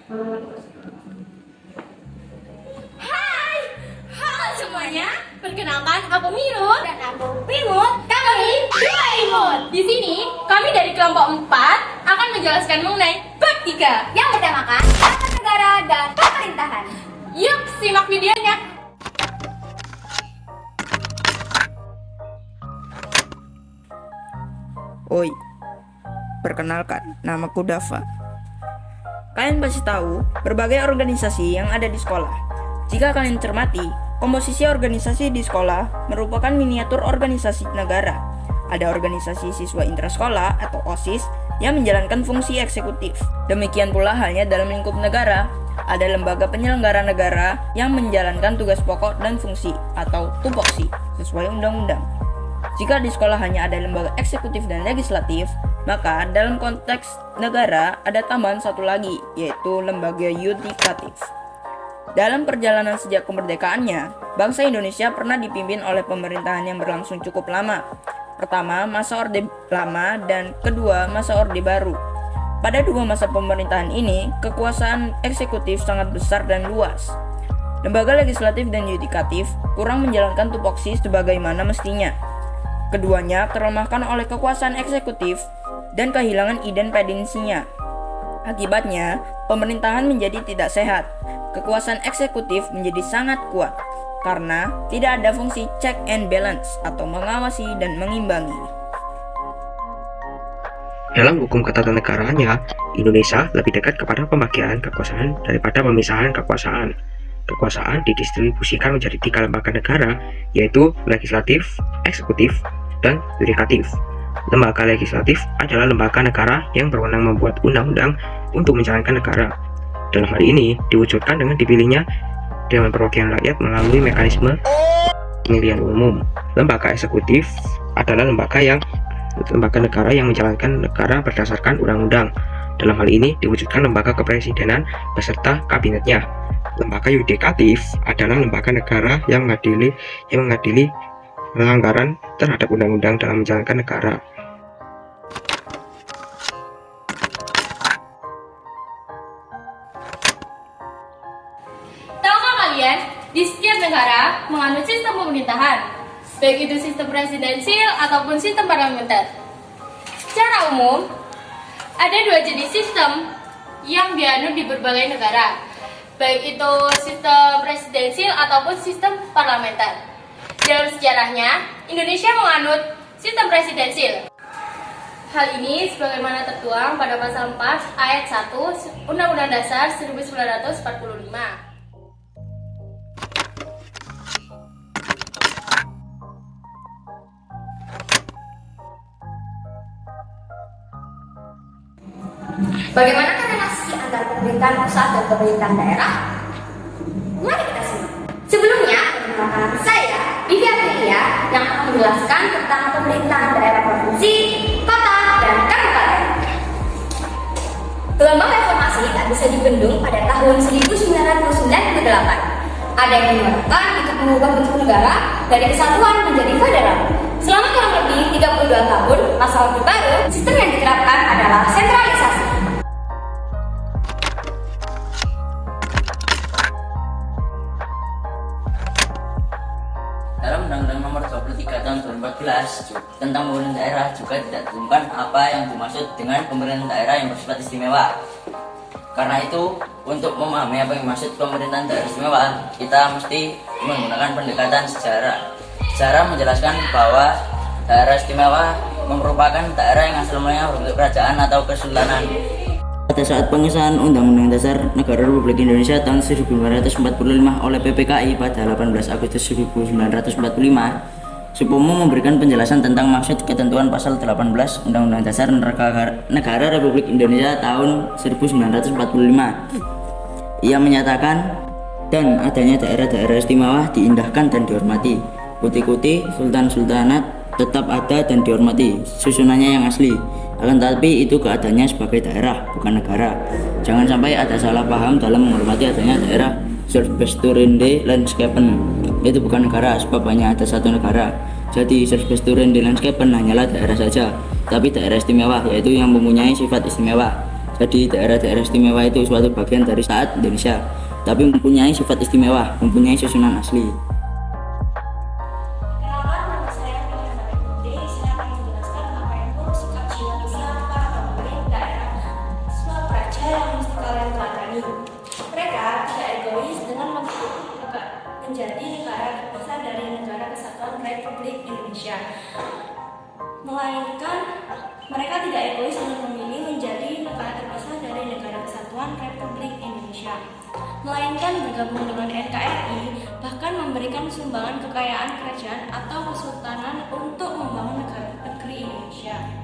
Hai, halo semuanya. Perkenalkan, aku Mirun dan aku Primut. Kami dua Imut. Di sini, kami dari kelompok 4 akan menjelaskan mengenai bab 3 yang bertemakan tata negara dan pemerintahan. Yuk, simak videonya. Oi, perkenalkan, namaku Dava. Kalian pasti tahu berbagai organisasi yang ada di sekolah. Jika kalian cermati, komposisi organisasi di sekolah merupakan miniatur organisasi negara. Ada organisasi siswa intrasekolah atau OSIS yang menjalankan fungsi eksekutif. Demikian pula halnya dalam lingkup negara. Ada lembaga penyelenggara negara yang menjalankan tugas pokok dan fungsi atau tupoksi sesuai undang-undang. Jika di sekolah hanya ada lembaga eksekutif dan legislatif, maka dalam konteks negara ada tambahan satu lagi, yaitu lembaga yudikatif. Dalam perjalanan sejak kemerdekaannya, bangsa Indonesia pernah dipimpin oleh pemerintahan yang berlangsung cukup lama. Pertama, masa Orde Lama, dan kedua, masa Orde Baru. Pada dua masa pemerintahan ini, kekuasaan eksekutif sangat besar dan luas. Lembaga legislatif dan yudikatif kurang menjalankan tupoksi sebagaimana mestinya. Keduanya terlemahkan oleh kekuasaan eksekutif dan kehilangan independensinya. Akibatnya, pemerintahan menjadi tidak sehat. Kekuasaan eksekutif menjadi sangat kuat karena tidak ada fungsi check and balance atau mengawasi dan mengimbangi. Dalam hukum ketatanegaraan, Indonesia lebih dekat kepada pembagian kekuasaan daripada pemisahan kekuasaan. Kekuasaan didistribusikan menjadi 3 lembaga negara, yaitu legislatif, eksekutif, dan yudikatif. Lembaga legislatif adalah lembaga negara yang berwenang membuat undang-undang untuk menjalankan negara. Dalam hal ini diwujudkan dengan dipilihnya Dewan Perwakilan Rakyat melalui mekanisme pemilihan umum. Lembaga eksekutif adalah lembaga negara yang menjalankan negara berdasarkan undang-undang. Dalam hal ini diwujudkan lembaga kepresidenan beserta kabinetnya. Lembaga yudikatif adalah lembaga negara yang mengadili pelanggaran terhadap undang-undang dalam menjalankan negara. Tahukah kalian, di setiap negara menganut sistem pemerintahan, baik itu sistem presidensial ataupun sistem parlementer. Secara umum, ada 2 jenis sistem yang dianut di berbagai negara, baik itu sistem presidensial ataupun sistem parlementer. Dalam sejarahnya, Indonesia menganut sistem presidensial. Hal ini sebagaimana tertuang pada pasal 4 ayat 1 Undang-Undang Dasar 1945. Bagaimana relasi antara pemerintahan pusat dan pemerintahan daerah? Mari kita simak. Sebelumnya, perkenalkan saya, Vivi Aprilia, yang akan menjelaskan tentang pemerintahan daerah provinsi, kota, dan kabupaten. Gelombang reformasi tak bisa dibendung pada tahun 1998. Ada yang menyuarakan untuk mengubah bentuk negara dari kesatuan menjadi federal. Selama kurang lebih 32 tahun, masa Orde Baru, sistem yang diterapkan adalah sentralisasi. Dalam Undang-Undang Nomor 23 Tahun 2014 tentang pemerintahan daerah juga tidak ditentukan apa yang dimaksud dengan pemerintahan daerah yang bersifat istimewa. Karena itu, untuk memahami apa yang dimaksud pemerintahan daerah istimewa, kita mesti menggunakan pendekatan sejarah. Sejarah menjelaskan bahwa daerah istimewa merupakan daerah yang asal mulanya berbentuk kerajaan atau kesultanan. Pada saat pengesahan Undang-Undang Dasar Negara Republik Indonesia tahun 1945 oleh PPKI pada 18 Agustus 1945, Supomo memberikan penjelasan tentang maksud ketentuan pasal 18 Undang-Undang Dasar Negara Republik Indonesia tahun 1945. Ia menyatakan, dan adanya daerah-daerah istimewa diindahkan dan dihormati. Kuti-kuti Sultan-Sultanat tetap ada dan dihormati, susunannya yang asli. Akan tetapi itu keadaannya sebagai daerah, bukan negara. Jangan sampai ada salah paham dalam menghormati adanya daerah Selbstbestimmende Landschappen. Itu bukan negara, sebab hanya ada satu negara. Jadi Selbstbestimmende Landschappen hanyalah daerah saja, tapi daerah istimewa, yaitu yang mempunyai sifat istimewa. Jadi daerah-daerah istimewa itu suatu bagian dari saat Indonesia, tapi mempunyai sifat istimewa, mempunyai susunan asli. Kenalkan, nama saya Nina Putri. Saya akan menjelaskan apa itu sikap jiwa besar para pemimpin daerah Sumatera Praja yang mesti kalian teladani. Mereka tidak egois dengan menjadi negara terpisah dari Negara Kesatuan Republik Indonesia. Melainkan mereka tidak egois dengan memilih menjadi negara terpisah dari Negara Kesatuan Republik Indonesia, melainkan bergabung dengan NKRI, bahkan memberikan sumbangan kekayaan kerajaan atau kesultanan untuk membangun negeri Indonesia.